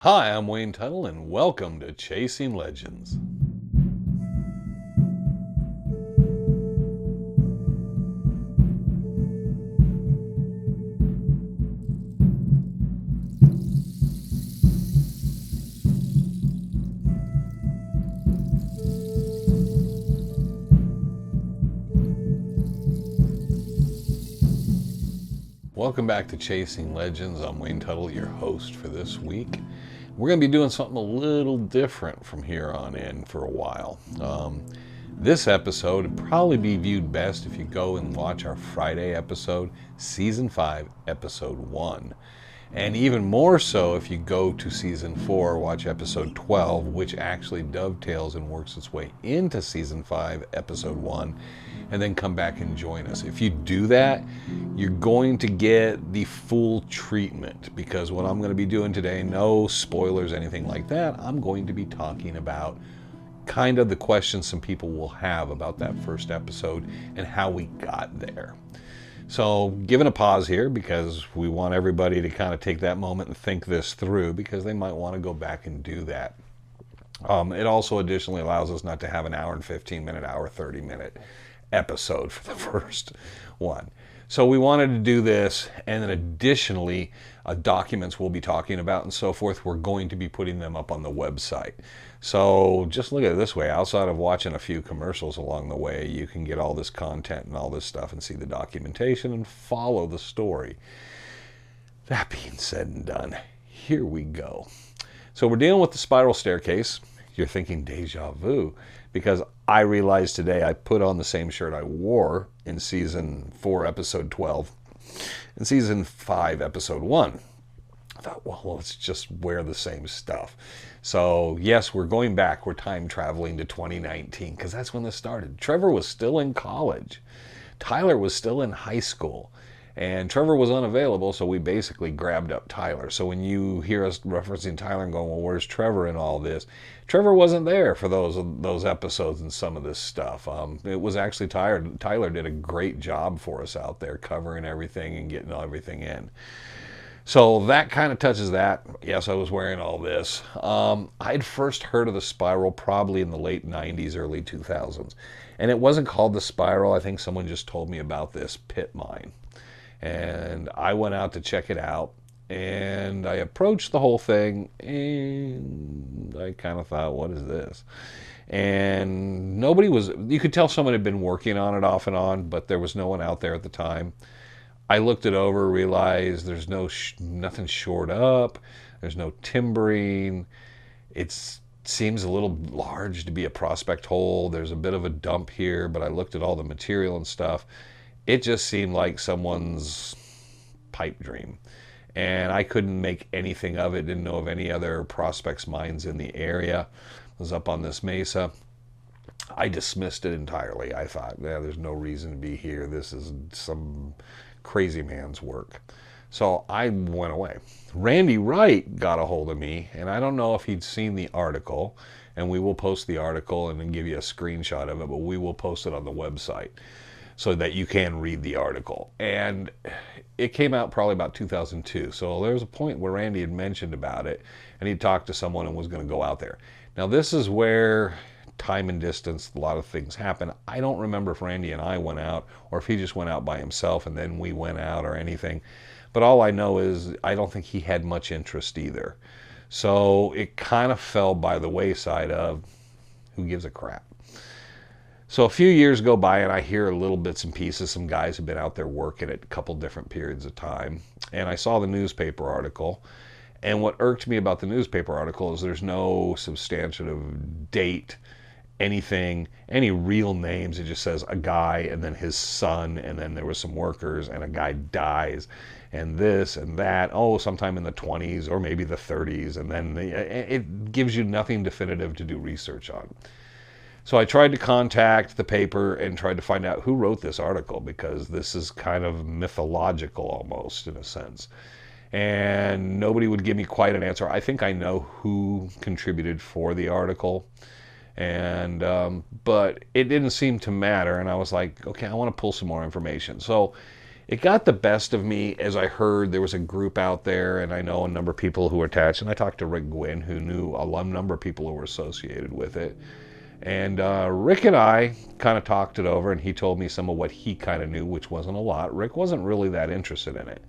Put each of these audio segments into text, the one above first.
Hi, I'm Wayne Tuttle, and welcome to Chasing Legends. Welcome back to Chasing Legends. I'm Wayne Tuttle, your host for this week. We're going to be doing something a little different from here on in for a while. This episode would probably be viewed best if you go and watch our Friday episode, Season 5, Episode 1. And even more so if you go to Season 4, watch Episode 12, which actually dovetails and works its way into Season 5, Episode 1, and then come back and join us. If you do that, you're going to get the full treatment, because what I'm going to be doing today, no spoilers, anything like that, I'm going to be talking about kind of the questions some people will have about that first episode and how we got there. So giving a pause here because we want everybody to kind of take that moment and think this through, because they might want to go back and do that. It also additionally allows us not to have an hour and 15 minute, hour 30 minute episode for the first one. So we wanted to do this, and then additionally, documents we'll be talking about and so forth, we're going to be putting them up on the website. So just look at it this way, outside of watching a few commercials along the way, you can get all this content and all this stuff and see the documentation and follow the story. That being said and done, here we go. So we're dealing with the spiral staircase. You're thinking deja vu, because I realized today I put on the same shirt I wore in Season 4, Episode 12, and Season 5, Episode 1. I thought, well, let's just wear the same stuff. So, yes, we're going back. We're time traveling to 2019, because that's when this started. Trevor was still in college. Tyler was still in high school. And Trevor was unavailable, so we basically grabbed up Tyler. So when you hear us referencing Tyler and going, well, where's Trevor in all this? Trevor wasn't there for those episodes and some of this stuff. It was actually Tyler. Tyler did a great job for us out there, covering everything and getting everything in. So that kind of touches that. Yes, I was wearing all this. I'd first heard of the spiral probably in the late 90s, early 2000s. And it wasn't called the spiral. I think someone just told me about this pit mine. And I went out to check it out, and I approached the whole thing, and I kind of thought, what is this? And nobody was, you could tell someone had been working on it off and on, but there was no one out there at the time. I looked it over, realized there's nothing shored up, there's no timbering, it seems a little large to be a prospect hole, there's a bit of a dump here, but I looked at all the material and stuff. It just seemed like someone's pipe dream. And I couldn't make anything of it. Didn't know of any other prospects mines in the area. I was up on this mesa. I dismissed it entirely. I thought, yeah, there's no reason to be here. This is some crazy man's work. So I went away. Randy Wright got a hold of me, and I don't know if he'd seen the article, and we will post the article and then give you a screenshot of it, but we will post it on the website so that you can read the article. And it came out probably about 2002. So there was a point where Randy had mentioned about it, and he talked to someone and was going to go out there. Now this is where time and distance, a lot of things happen. I don't remember if Randy and I went out, or if he just went out by himself and then we went out or anything. But all I know is I don't think he had much interest either. So it kind of fell by the wayside of who gives a crap. So a few years go by, and I hear little bits and pieces. Some guys have been out there working at a couple different periods of time. And I saw the newspaper article. And what irked me about the newspaper article is there's no substantive date, anything, any real names. It just says a guy and then his son, and then there was some workers, and a guy dies, and this and that. Oh, sometime in the 20s or maybe the 30s. And then it gives you nothing definitive to do research on. So I tried to contact the paper and tried to find out who wrote this article, because this is kind of mythological almost in a sense. And nobody would give me quite an answer. I think I know who contributed for the article, and but it didn't seem to matter. And I was like, okay, I want to pull some more information. So it got the best of me as I heard there was a group out there, and I know a number of people who were attached, and I talked to Rick Gwynn, who knew a number of people who were associated with it. And Rick and I kind of talked it over, and he told me some of what he kind of knew, which wasn't a lot. Rick wasn't really that interested in it.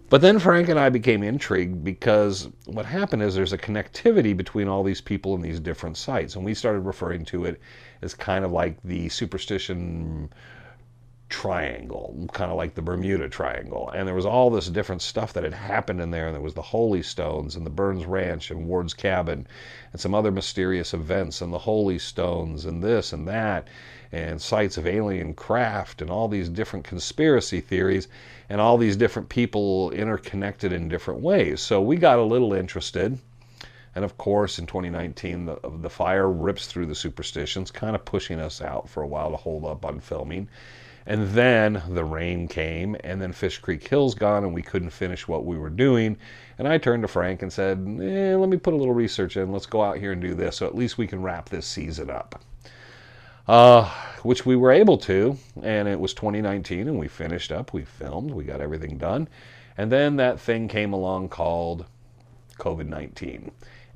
But then Frank and I became intrigued because what happened is there's a connectivity between all these people in these different sites. And we started referring to it as kind of like the Superstition Triangle, kind of like the Bermuda Triangle. And there was all this different stuff that had happened in there. And there was the Holy Stones and the Burns Ranch and Ward's Cabin and some other mysterious events and the Holy Stones and this and that and sites of alien craft and all these different conspiracy theories and all these different people interconnected in different ways. So we got a little interested. And of course, in 2019, the fire rips through the superstitions, kind of pushing us out for a while to hold up on filming. And then the rain came, and then Fish Creek Hill's gone, and we couldn't finish what we were doing. And I turned to Frank and said, let me put a little research in. Let's go out here and do this, so at least we can wrap this season up. Which we were able to, and it was 2019, and we finished up, we filmed, we got everything done. And then that thing came along called COVID-19.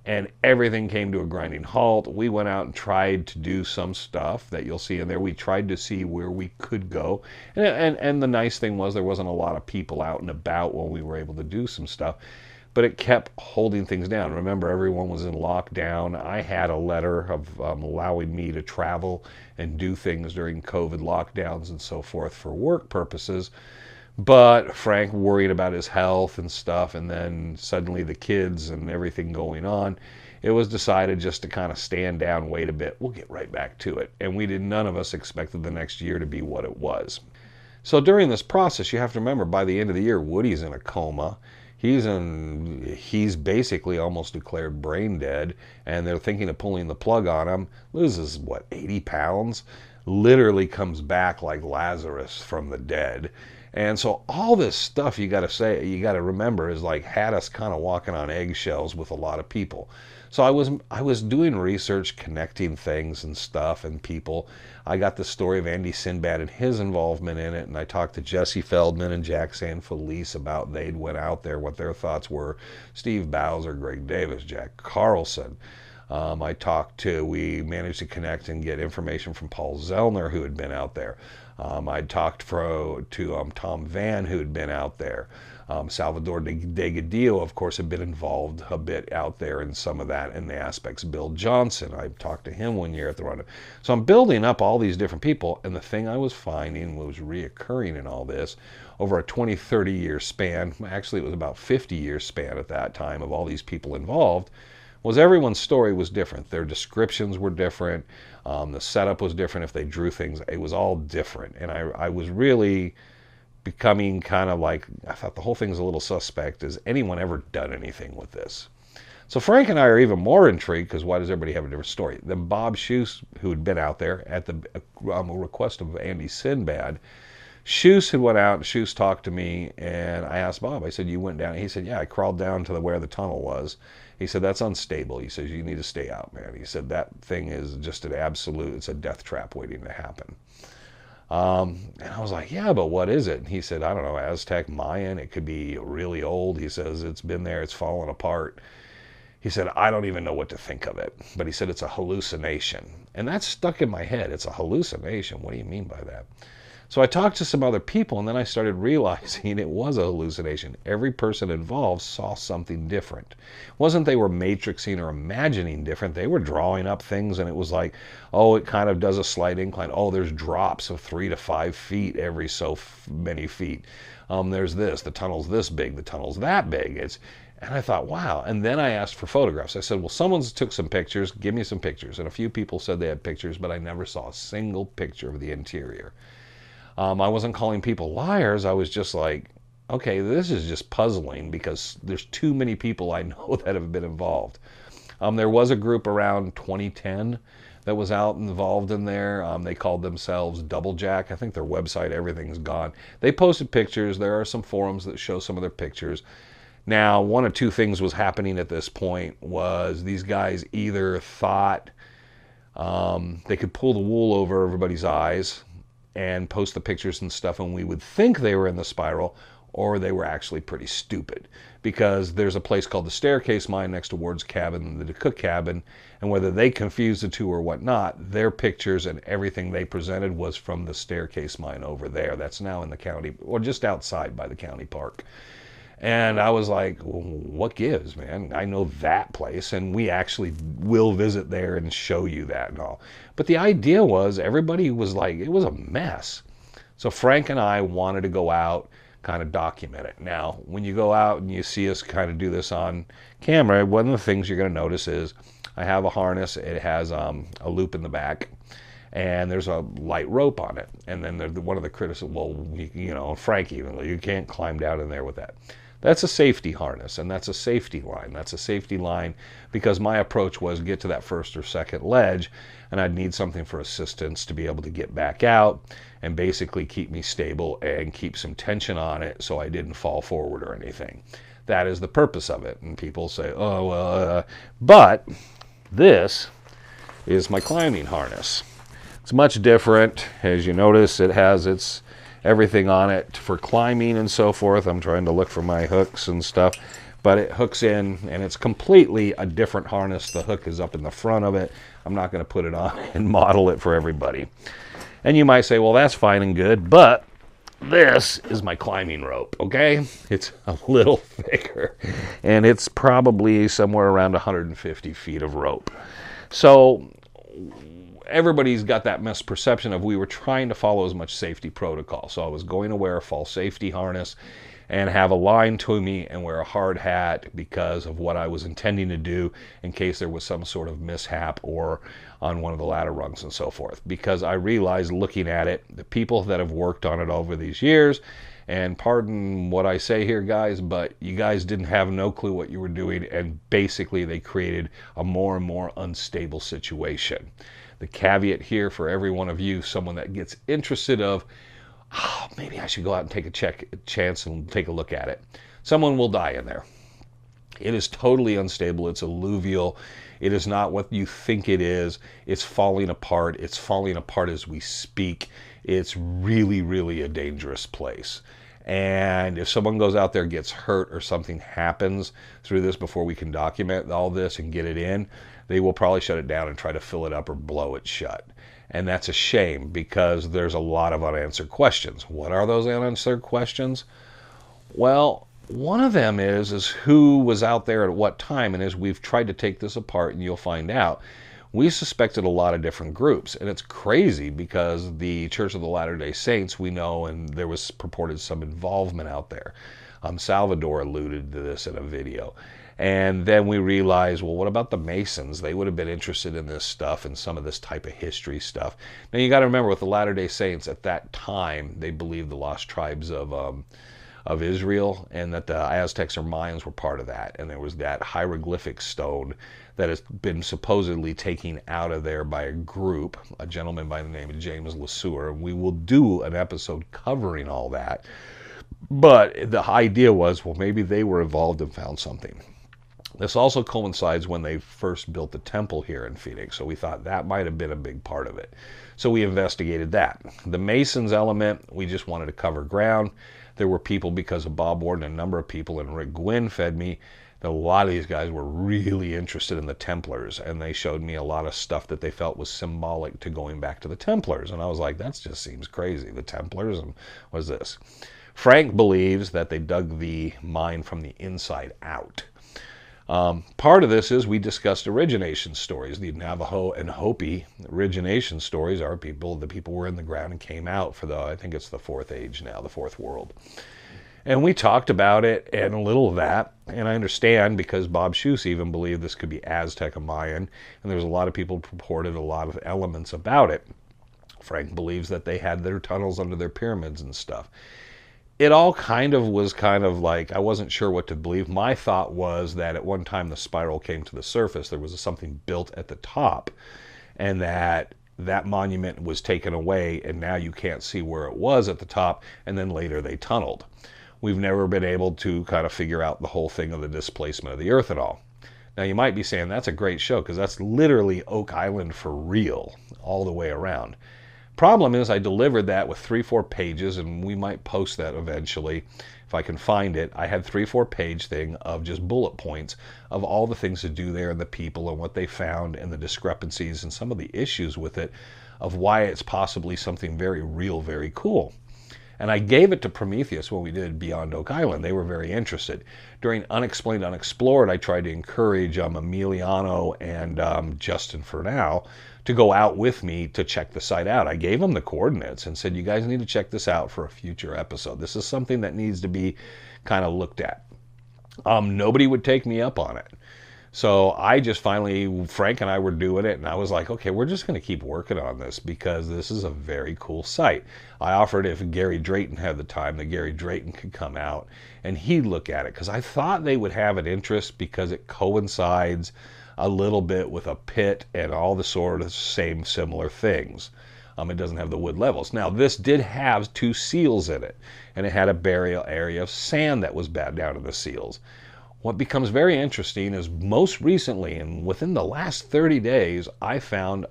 And everything came to a grinding halt. We went out and tried to do some stuff that you'll see in there. We tried to see where we could go. And the nice thing was there wasn't a lot of people out and about when we were able to do some stuff. But it kept holding things down. Remember, everyone was in lockdown. I had a letter of allowing me to travel and do things during COVID lockdowns and so forth for work purposes. But Frank worried about his health and stuff, and then suddenly the kids and everything going on, it was decided just to kind of stand down, wait a bit, we'll get right back to it. And none of us expected the next year to be what it was. So during this process, you have to remember, by the end of the year, Woody's in a coma. He's basically almost declared brain dead, and they're thinking of pulling the plug on him. Loses, 80 pounds? Literally comes back like Lazarus from the dead. And so all this stuff you got to remember is like had us kind of walking on eggshells with a lot of people. So I was doing research, connecting things and stuff and people. I got the story of Andy Sinbad and his involvement in it, and I talked to Jesse Feldman and Jack Sanfelice about they'd went out there, what their thoughts were. Steve Bowser, Greg Davis, Jack Carlson. We managed to connect and get information from Paul Zellner, who had been out there. I talked to Tom Van, who had been out there. Salvador Delgadillo, of course, had been involved a bit out there in some of that in the aspects. Bill Johnson, I talked to him one year at the run. So I'm building up all these different people, and the thing I was finding was reoccurring in all this over a 20, 30-year span, actually it was about 50-year span at that time of all these people involved, was everyone's story was different. Their descriptions were different. The setup was different. If they drew things, it was all different. And I was really becoming kind of like, I thought the whole thing's a little suspect. Has anyone ever done anything with this? So Frank and I are even more intrigued, because why does everybody have a different story? Then Bob Shoes, who had been out there at the request of Andy Sinbad, Shoes had went out, and Shoes talked to me, and I asked Bob, I said, you went down? He said, yeah, I crawled down to where the tunnel was. He said, that's unstable. He says, you need to stay out, man. He said, that thing is just an absolute, it's a death trap waiting to happen. And I was like, yeah, but what is it? And he said, I don't know, Aztec, Mayan, it could be really old. He says, it's been there, it's fallen apart. He said, I don't even know what to think of it. But he said, it's a hallucination. And that stuck in my head. It's a hallucination. What do you mean by that? So I talked to some other people, and then I started realizing it was a hallucination. Every person involved saw something different. It wasn't they were matrixing or imagining different. They were drawing up things, and it was like, oh, it kind of does a slight incline. Oh, there's drops of 3 to 5 feet every so many feet. There's this. The tunnel's this big. The tunnel's that big. And I thought, wow. And then I asked for photographs. I said, well, someone took some pictures. Give me some pictures. And a few people said they had pictures, but I never saw a single picture of the interior. I wasn't calling people liars. I was just like, okay, this is just puzzling, because there's too many people I know that have been involved. There was a group around 2010 that was out involved in there. They called themselves Double Jack. I think their website, everything's gone. They posted pictures. There are some forums that show some of their pictures. Now, one of two things was happening at this point. Was these guys either thought they could pull the wool over everybody's eyes, and post the pictures and stuff, and we would think they were in the spiral, or they were actually pretty stupid, because there's a place called the Staircase Mine next to Ward's cabin, the Cook cabin, and whether they confused the two or whatnot, their pictures and everything they presented was from the Staircase Mine over there. That's now in the county, or just outside by the county park. And I was like, well, what gives, man? I know that place, and we actually will visit there and show you that and all. But the idea was, everybody was like, it was a mess. So Frank and I wanted to go out, kind of document it. Now, when you go out and you see us kind of do this on camera, one of the things you're going to notice is I have a harness. It has a loop in the back, and there's a light rope on it. And then one of the criticisms, well, you know, Frank even, you can't climb down in there with that. That's a safety harness, and that's a safety line. That's a safety line because my approach was get to that first or second ledge, and I'd need something for assistance to be able to get back out and basically keep me stable and keep some tension on it so I didn't fall forward or anything. That is the purpose of it. And people say, oh, well, but this is my climbing harness. It's much different. As you notice, it has its everything on it for climbing and so forth. I'm trying to look for my hooks and stuff, but it hooks in, and it's completely a different harness. The hook is up in the front of it. I'm not going to put it on and model it for everybody. And you might say, well, that's fine and good, but this is my climbing rope, okay? It's a little thicker, and it's probably somewhere around 150 feet of rope. So everybody's got that misperception of we were trying to follow as much safety protocol. So I was going to wear a false safety harness and have a line to me and wear a hard hat because of what I was intending to do in case there was some sort of mishap or on one of the ladder rungs and so forth. Because I realized looking at it, the people that have worked on it over these years, and pardon what I say here, guys, but you guys didn't have no clue what you were doing, and basically they created a more and more unstable situation. The caveat here for every one of you, someone that gets interested of, oh, maybe I should go out and take a chance and take a look at it. Someone will die in there. It is totally unstable. It's alluvial. It is not what you think it is. It's falling apart. It's falling apart as we speak. It's really, really a dangerous place. And if someone goes out there, gets hurt, or something happens through this before we can document all this and get it in, they will probably shut it down and try to fill it up or blow it shut. And that's a shame because there's a lot of unanswered questions. What are those unanswered questions? Well, one of them is who was out there at what time. And as we've tried to take this apart, and you'll find out, we suspected a lot of different groups. And it's crazy because the Church of the Latter-day Saints, we know, and there was purported some involvement out there. Salvador alluded to this in a video. And then we realized, well, what about the Masons? They would have been interested in this stuff and some of this type of history stuff. Now, you got to remember, with the Latter-day Saints, at that time, they believed the lost tribes of Israel, and that the Aztecs or Mayans were part of that. And there was that hieroglyphic stone that has been supposedly taken out of there by a group, a gentleman by the name of James LeSueur. We will do an episode covering all that. But the idea was, well, maybe they were involved and found something. This also coincides when they first built the temple here in Phoenix, so we thought that might have been a big part of it. So we investigated that. The Masons element, we just wanted to cover ground. There were people, because of Bob Ward and a number of people, and Rick Gwynn fed me, that a lot of these guys were really interested in the Templars, and they showed me a lot of stuff that they felt was symbolic to going back to the Templars. And I was like, that just seems crazy. The Templars, and what is this? Frank believes that they dug the mine from the inside out. Part of this is we discussed origination stories. The Navajo and Hopi origination stories are the people were in the ground and came out for I think it's the fourth age now, the fourth world. And we talked about it and a little of that, and I understand because Bob Schuss even believed this could be Aztec and Mayan, and there's a lot of people purported a lot of elements about it. Frank believes that they had their tunnels under their pyramids and stuff. It all was kind of like, I wasn't sure what to believe. My thought was that at one time the spiral came to the surface, there was something built at the top, and that monument was taken away, and now you can't see where it was at the top, and then later they tunneled. We've never been able to kind of figure out the whole thing of the displacement of the earth at all. Now you might be saying, that's a great show, because that's literally Oak Island for real, all the way around. Problem is I delivered that with 3-4 pages, and we might post that eventually if I can find it. I had 3-4 page thing of just bullet points of all the things to do there and the people and what they found and the discrepancies and some of the issues with it of why it's possibly something very real, very cool. And I gave it to Prometheus when we did Beyond Oak Island. They were very interested. During Unexplained Unexplored, I tried to encourage Emiliano and Justin for now to go out with me to check the site out. I gave them the coordinates and said, you guys need to check this out for a future episode. This is something that needs to be kind of looked at. Nobody would take me up on it. So I just finally, Frank and I were doing it, and I was like, okay, we're just going to keep working on this because this is a very cool site. I offered if Gary Drayton had the time, that Gary Drayton could come out and he'd look at it, because I thought they would have an interest because it coincides a little bit with a pit and all the sort of same similar things. It doesn't have the wood levels. Now, this did have 2 seals in it, and it had a burial area of sand that was bad down in the seals. What becomes very interesting is most recently, and within the last 30 days, I found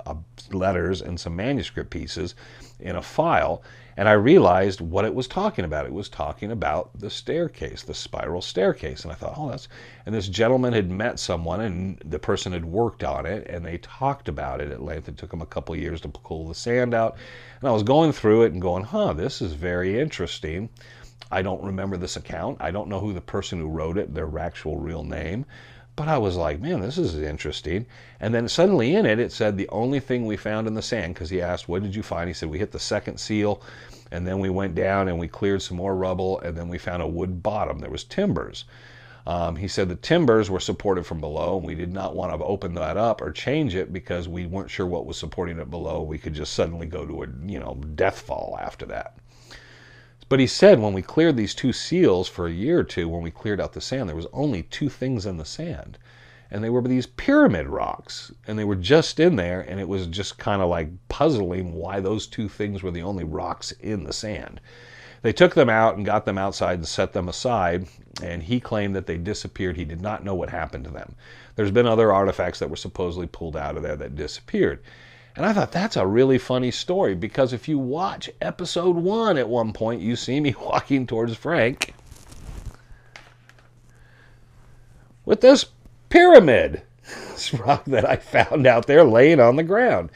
letters and some manuscript pieces in a file, and I realized what it was talking about. It was talking about the staircase, the spiral staircase. And I thought, oh, that's... And this gentleman had met someone, and the person had worked on it, and they talked about it at length. It took them a couple of years to pull the sand out. And I was going through it and going, this is very interesting. I don't remember this account. I don't know who the person who wrote it, their actual real name. But I was like, man, this is interesting. And then suddenly in it, it said the only thing we found in the sand, because he asked, what did you find? He said, we hit the second seal, and then we went down and we cleared some more rubble, and then we found a wood bottom. There was timbers. He said the timbers were supported from below, and we did not want to open that up or change it because we weren't sure what was supporting it below. We could just suddenly go to a death fall after that. But he said when we cleared these 2 seals for a year or 2, when we cleared out the sand, there was only 2 things in the sand. And they were these pyramid rocks. And they were just in there, and it was just kind of like puzzling why those 2 things were the only rocks in the sand. They took them out and got them outside and set them aside, and he claimed that they disappeared. He did not know what happened to them. There's been other artifacts that were supposedly pulled out of there that disappeared. And I thought that's a really funny story, because if you watch episode 1 at one point, you see me walking towards Frank with this pyramid, this rock that I found out there laying on the ground.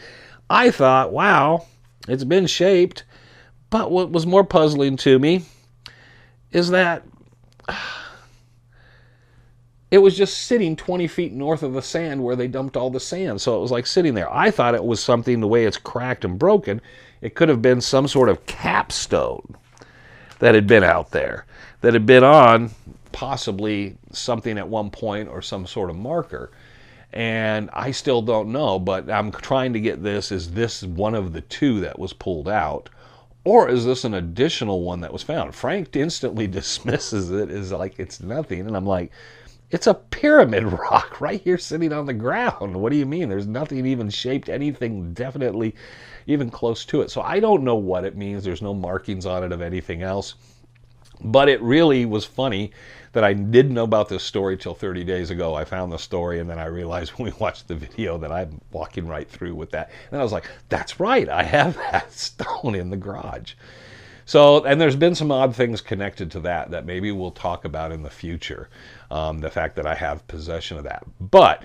I thought, wow, it's been shaped. But what was more puzzling to me is that it was just sitting 20 feet north of the sand where they dumped all the sand. So it was like sitting there. I thought it was something, the way it's cracked and broken, it could have been some sort of capstone that had been out there, that had been on possibly something at one point or some sort of marker. And I still don't know, but I'm trying to get this. Is this one of the 2 that was pulled out? Or is this an additional one that was found? Frank instantly dismisses it as like it's nothing. And I'm like, it's a pyramid rock right here sitting on the ground. What do you mean? There's nothing even shaped, anything definitely even close to it. So I don't know what it means. There's no markings on it of anything else. But it really was funny that I didn't know about this story till 30 days ago. I found the story, and then I realized when we watched the video that I'm walking right through with that. And I was like, that's right, I have that stone in the garage. So, and there's been some odd things connected to that maybe we'll talk about in the future. The fact that I have possession of that. But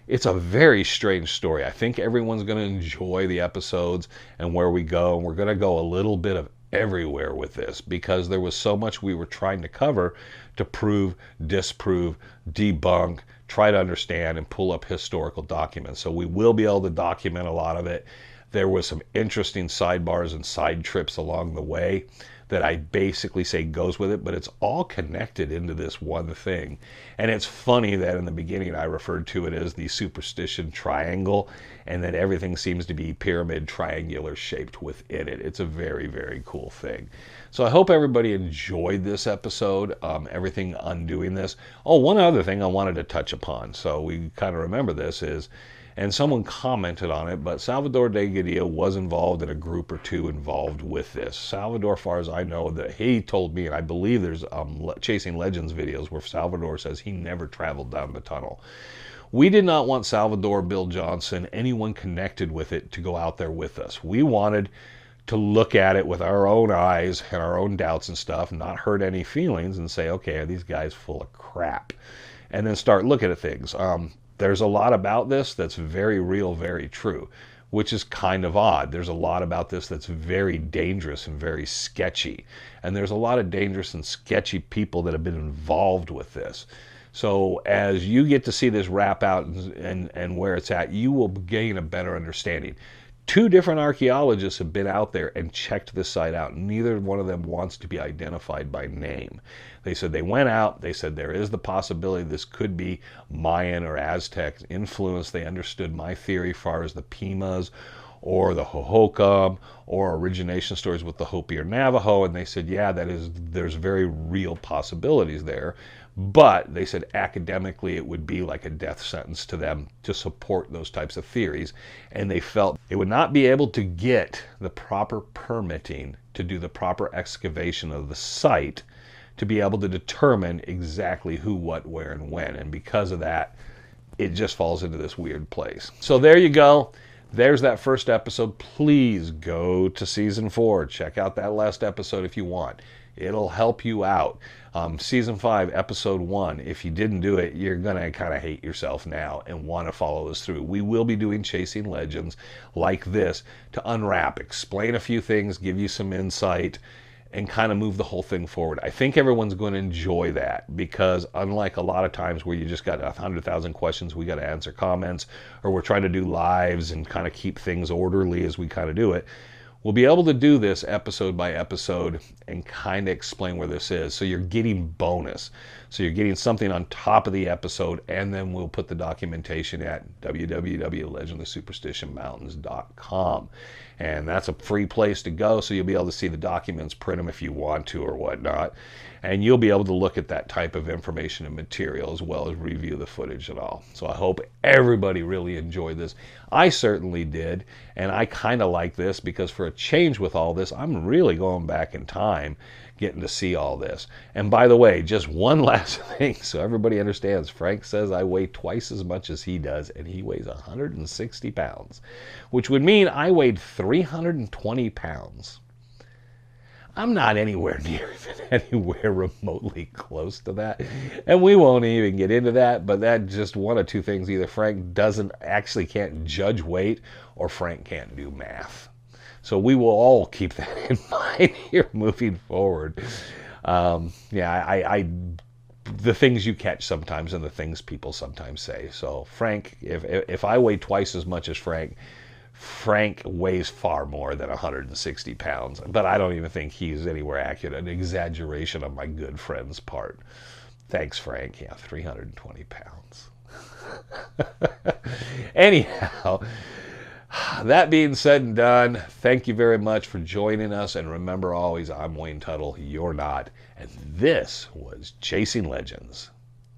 it's a very strange story. I think everyone's going to enjoy the episodes and where we go. And we're going to go a little bit of everywhere with this, because there was so much we were trying to cover to prove, disprove, debunk, try to understand, and pull up historical documents. So we will be able to document a lot of it. There was some interesting sidebars and side trips along the way that I basically say goes with it, but it's all connected into this one thing. And it's funny that in the beginning I referred to it as the superstition triangle, and that everything seems to be pyramid triangular shaped within it. It's a very, very cool thing. So I hope everybody enjoyed this episode, everything undoing this. Oh, one other thing I wanted to touch upon, so we kind of remember this is, and someone commented on it, but Salvador DeGrazia was involved in a group or 2 involved with this. Salvador, as far as I know, that he told me, and I believe there's Chasing Legends videos where Salvador says he never traveled down the tunnel. We did not want Salvador, Bill Johnson, anyone connected with it to go out there with us. We wanted to look at it with our own eyes and our own doubts and stuff, not hurt any feelings, and say, okay, are these guys full of crap? And then start looking at things. There's a lot about this that's very real, very true, which is kind of odd. There's a lot about this that's very dangerous and very sketchy. And there's a lot of dangerous and sketchy people that have been involved with this. So as you get to see this wrap out and where it's at, you will gain a better understanding. 2 different archaeologists have been out there and checked this site out. Neither one of them wants to be identified by name. They said they went out, they said there is the possibility this could be Mayan or Aztec influence. They understood my theory as far as the Pimas or the Hohokam or origination stories with the Hopi or Navajo, and they said, yeah, there's very real possibilities there. But they said academically it would be like a death sentence to them to support those types of theories, and they felt they would not be able to get the proper permitting to do the proper excavation of the site to be able to determine exactly who, what, where, and when. And because of that, it just falls into this weird place. So there you go. There's that first episode. Please go to season 4. Check out that last episode if you want. It'll help you out. Season 5, episode 1. If you didn't do it, you're going to kind of hate yourself now and want to follow this through. We will be doing Chasing Legends like this to unwrap, explain a few things, give you some insight, and kind of move the whole thing forward. I think everyone's going to enjoy that, because unlike a lot of times where you just got 100,000 questions, we got to answer comments, or we're trying to do lives and kind of keep things orderly as we kind of do it, we'll be able to do this episode by episode and kind of explain where this is. So you're getting bonus. So you're getting something on top of the episode, and then we'll put the documentation at www.legendofsuperstitionmountains.com. And that's a free place to go, so you'll be able to see the documents, print them if you want to or whatnot. And you'll be able to look at that type of information and material as well as review the footage and all. So I hope everybody really enjoyed this. I certainly did, and I kind of like this because for a change with all this, I'm really going back in time getting to see all this. And by the way, just one last thing so everybody understands. Frank says I weigh twice as much as he does, and he weighs 160 pounds, which would mean I weighed 320 pounds. I'm not anywhere near even anywhere remotely close to that. And we won't even get into that, but that just one of 2 things. Either Frank can't judge weight, or Frank can't do math. So we will all keep that in mind here moving forward. The things you catch sometimes and the things people sometimes say. So Frank, if I weigh twice as much as Frank weighs far more than 160 pounds, but I don't even think he's anywhere accurate. An exaggeration on my good friend's part. Thanks, Frank. Yeah, 320 pounds. Anyhow, that being said and done, thank you very much for joining us. And remember always, I'm Wayne Tuttle, you're not. And this was Chasing Legends.